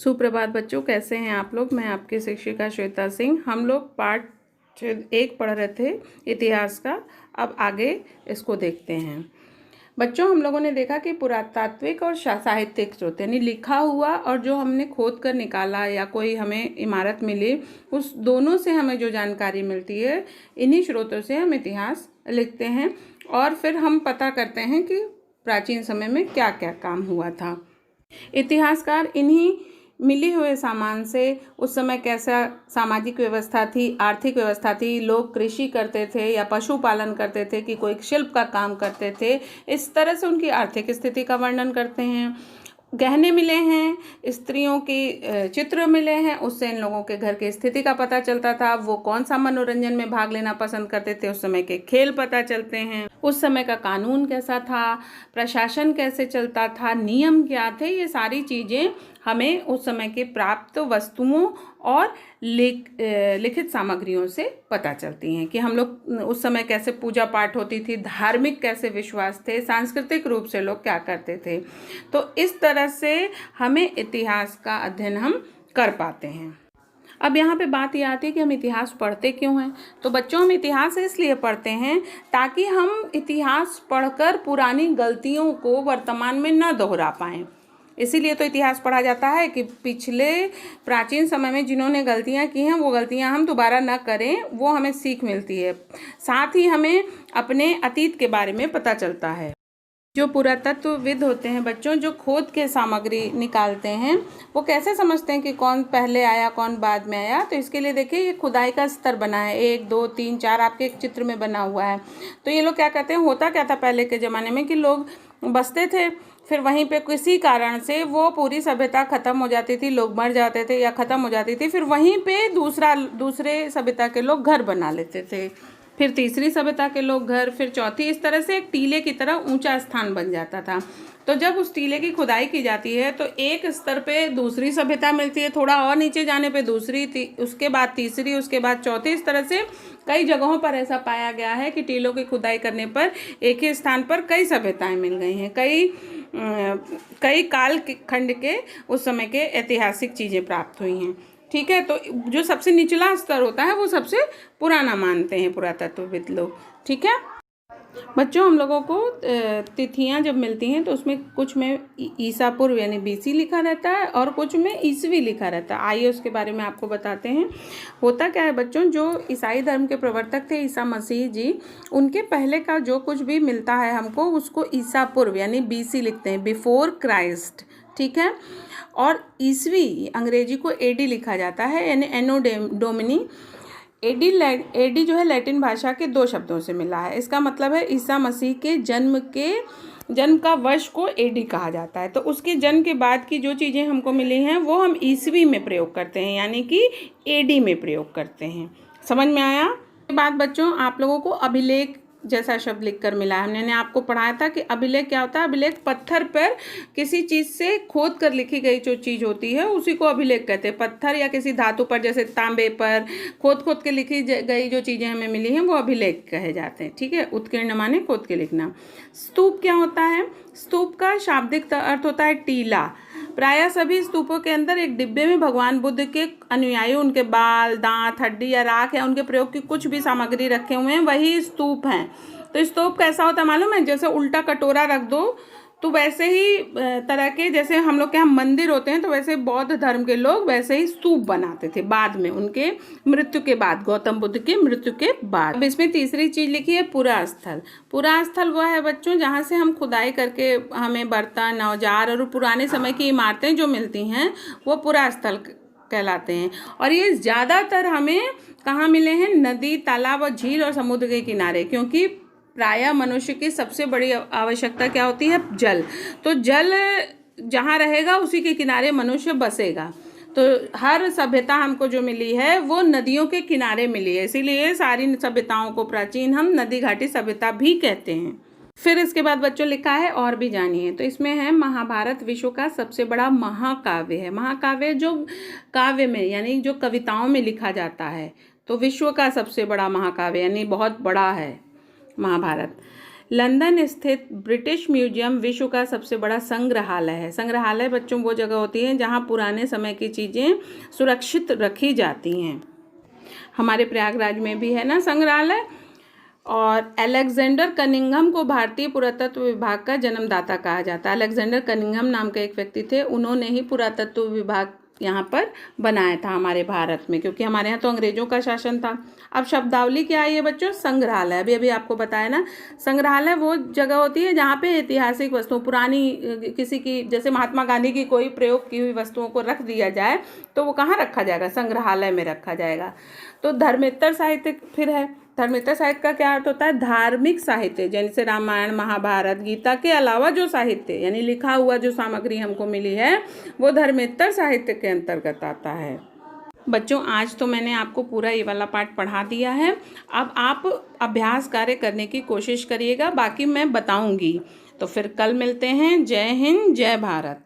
सुप्रभात बच्चों, कैसे हैं आप लोग। मैं आपकी शिक्षिका श्वेता सिंह। हम लोग पाठ 1 पढ़ रहे थे इतिहास का। अब आगे इसको देखते हैं। बच्चों, हम लोगों ने देखा कि पुरातात्विक और साहित्यिक स्रोत यानी लिखा हुआ और जो हमने खोद कर निकाला या कोई हमें इमारत मिली, उस दोनों से हमें जो जानकारी मिलती है, इन्हीं स्रोतों से हम इतिहास लिखते हैं और फिर हम पता करते हैं कि प्राचीन समय में क्या क्या काम हुआ था। इतिहासकार इन्हीं मिली हुए सामान से उस समय कैसा सामाजिक व्यवस्था थी, आर्थिक व्यवस्था थी, लोग कृषि करते थे या पशुपालन करते थे कि कोई शिल्प का काम करते थे, इस तरह से उनकी आर्थिक स्थिति का वर्णन करते हैं। गहने मिले हैं, स्त्रियों की चित्र मिले हैं, उससे इन लोगों के घर की स्थिति का पता चलता था। वो कौन सा मनोरंजन में भाग लेना पसंद करते थे, उस समय के खेल पता चलते हैं। उस समय का कानून कैसा था, प्रशासन कैसे चलता था, नियम क्या थे, ये सारी चीज़ें हमें उस समय के प्राप्त वस्तुओं और लिखित सामग्रियों से पता चलती हैं कि हम लोग उस समय कैसे पूजा पाठ होती थी, धार्मिक कैसे विश्वास थे, सांस्कृतिक रूप से लोग क्या करते थे। तो इस तरह से हमें इतिहास का अध्ययन हम कर पाते हैं। अब यहाँ पे बात ये आती है कि हम इतिहास पढ़ते क्यों हैं। तो बच्चों, हम इतिहास इसलिए पढ़ते हैं ताकि हम इतिहास पढ़कर पुरानी गलतियों को वर्तमान में न दोहरा पाएँ। इसीलिए तो इतिहास पढ़ा जाता है कि पिछले प्राचीन समय में जिन्होंने गलतियाँ की हैं, वो गलतियाँ हम दोबारा न करें, वो हमें सीख मिलती है। साथ ही हमें अपने अतीत के बारे में पता चलता है। जो पुरातत्वविद होते हैं बच्चों, जो खोद के सामग्री निकालते हैं, वो कैसे समझते हैं कि कौन पहले आया कौन बाद में आया। तो इसके लिए देखिए, ये खुदाई का स्तर बना है, 1 2 3 4 आपके एक चित्र में बना हुआ है। तो ये लोग क्या कहते हैं, होता क्या था पहले के ज़माने में कि लोग बसते थे, फिर वहीं पे किसी कारण से वो पूरी सभ्यता ख़त्म हो जाती थी, लोग मर जाते थे या ख़त्म हो जाती थी, फिर वहीं पे दूसरे सभ्यता के लोग घर बना लेते थे, फिर तीसरी सभ्यता के लोग घर, फिर चौथी, इस तरह से एक टीले की तरह ऊंचा स्थान बन जाता था। तो जब उस टीले की खुदाई की जाती है तो एक स्तर पे दूसरी सभ्यता मिलती है, थोड़ा और नीचे जाने पे दूसरी, उसके बाद तीसरी, उसके बाद चौथी। इस तरह से कई जगहों पर ऐसा पाया गया है कि टीलों की खुदाई करने पर एक ही स्थान पर कई सभ्यताएं मिल गई हैं, कई काल खंड के उस समय के ऐतिहासिक चीज़ें प्राप्त हुई हैं। ठीक है, तो जो सबसे निचला स्तर होता है वो सबसे पुराना मानते हैं पुरातत्वविद लोग। ठीक है बच्चों, हम लोगों को तिथियां जब मिलती हैं तो उसमें कुछ में ईसा पूर्व यानी BC लिखा रहता है और कुछ में ईसवी लिखा रहता है। आइए उसके बारे में आपको बताते हैं। होता क्या है बच्चों, जो ईसाई धर्म के प्रवर्तक थे ईसा मसीह जी, उनके पहले का जो कुछ भी मिलता है हमको, उसको ईसा पूर्व यानी BC लिखते हैं, बिफोर क्राइस्ट। ठीक है, और ईसवी अंग्रेजी को AD लिखा जाता है यानी एनो डोमिनी। एडी जो है लैटिन भाषा के 2 शब्दों से मिला है। इसका मतलब है ईसा मसीह के जन्म का वर्ष को AD कहा जाता है। तो उसके जन्म के बाद की जो चीज़ें हमको मिली हैं वो हम ईसवी में प्रयोग करते हैं, यानी कि AD में प्रयोग करते हैं। समझ में आया। इसके बाद बच्चों, आप लोगों को अभिलेख जैसा शब्द लिखकर मिला है। हमने आपको पढ़ाया था कि अभिलेख क्या होता है। अभिलेख पत्थर पर किसी चीज़ से खोद कर लिखी गई जो चीज़ होती है उसी को अभिलेख कहते हैं। पत्थर या किसी धातु पर, जैसे तांबे पर खोद के लिखी गई जो चीज़ें हमें मिली हैं वो अभिलेख कहे जाते हैं। ठीक है, उत्कीर्ण माने खोद के लिखना। स्तूप क्या होता है। स्तूप का शाब्दिक अर्थ होता है टीला। प्रायः सभी स्तूपों के अंदर एक डिब्बे में भगवान बुद्ध के अनुयायी उनके बाल, दांत, हड्डी या राख या उनके प्रयोग की कुछ भी सामग्री रखे हुए हैं, वही स्तूप हैं। तो स्तूप कैसा होता है मालूम है, जैसे उल्टा कटोरा रख दो तो वैसे ही तरह के, जैसे हम लोग के यहाँ मंदिर होते हैं तो वैसे बौद्ध धर्म के लोग वैसे ही स्तूप बनाते थे बाद में, उनके मृत्यु के बाद, गौतम बुद्ध के मृत्यु के बाद। अब इसमें तीसरी चीज़ लिखी है पुरास्थल। पुरास्थल वह है बच्चों जहाँ से हम खुदाई करके हमें बर्तन, औजार और पुराने समय की इमारतें जो मिलती हैं वो पुरास्थल कहलाते हैं। और ये ज़्यादातर हमें कहाँ मिले हैं, नदी, तालाब और झील और समुद्र के किनारे, क्योंकि प्रायः मनुष्य की सबसे बड़ी आवश्यकता क्या होती है, जल। तो जल जहाँ रहेगा उसी के किनारे मनुष्य बसेगा। तो हर सभ्यता हमको जो मिली है वो नदियों के किनारे मिली है, इसीलिए सारी सभ्यताओं को प्राचीन हम नदी घाटी सभ्यता भी कहते हैं। फिर इसके बाद बच्चों लिखा है और भी जानिए। तो इसमें है महाभारत विश्व का सबसे बड़ा महाकाव्य है। महाकाव्य जो काव्य में यानी जो कविताओं में लिखा जाता है, तो विश्व का सबसे बड़ा महाकाव्य यानी बहुत बड़ा है महाभारत। लंदन स्थित ब्रिटिश म्यूजियम विश्व का सबसे बड़ा संग्रहालय है। संग्रहालय बच्चों वो जगह होती है जहाँ पुराने समय की चीज़ें सुरक्षित रखी जाती हैं। हमारे प्रयागराज में भी है ना संग्रहालय। और अलेक्जेंडर कनिंघम को भारतीय पुरातत्व विभाग का जन्मदाता कहा जाता है। अलेक्जेंडर कनिंघम नाम के एक व्यक्ति थे, उन्होंने ही पुरातत्व विभाग यहाँ पर बनाया था हमारे भारत में, क्योंकि हमारे यहाँ तो अंग्रेजों का शासन था। अब शब्दावली क्या आई है बच्चों? संग्रहालय। अभी अभी आपको बताया ना, संग्रहालय वो जगह होती है जहाँ पे ऐतिहासिक वस्तुओं, पुरानी किसी की, जैसे महात्मा गांधी की कोई प्रयोग की हुई वस्तुओं को रख दिया जाए तो वो कहाँ रखा जाएगा? संग्रहालय में रखा जाएगा। तो धर्मेतर साहित्य फिर है। धर्मेतर साहित्य का क्या अर्थ होता है? धार्मिक साहित्य, जैसे रामायण, महाभारत, गीता के अलावा जो साहित्य यानी लिखा हुआ जो सामग्री हमको मिली है वो धर्मेतर साहित्य के अंतर्गत आता है। बच्चों आज तो मैंने आपको पूरा ये वाला पाठ पढ़ा दिया है। अब आप अभ्यास कार्य करने की कोशिश करिएगा, बाकी मैं बताऊंगी। तो फिर कल मिलते हैं। जय हिंद, जय भारत।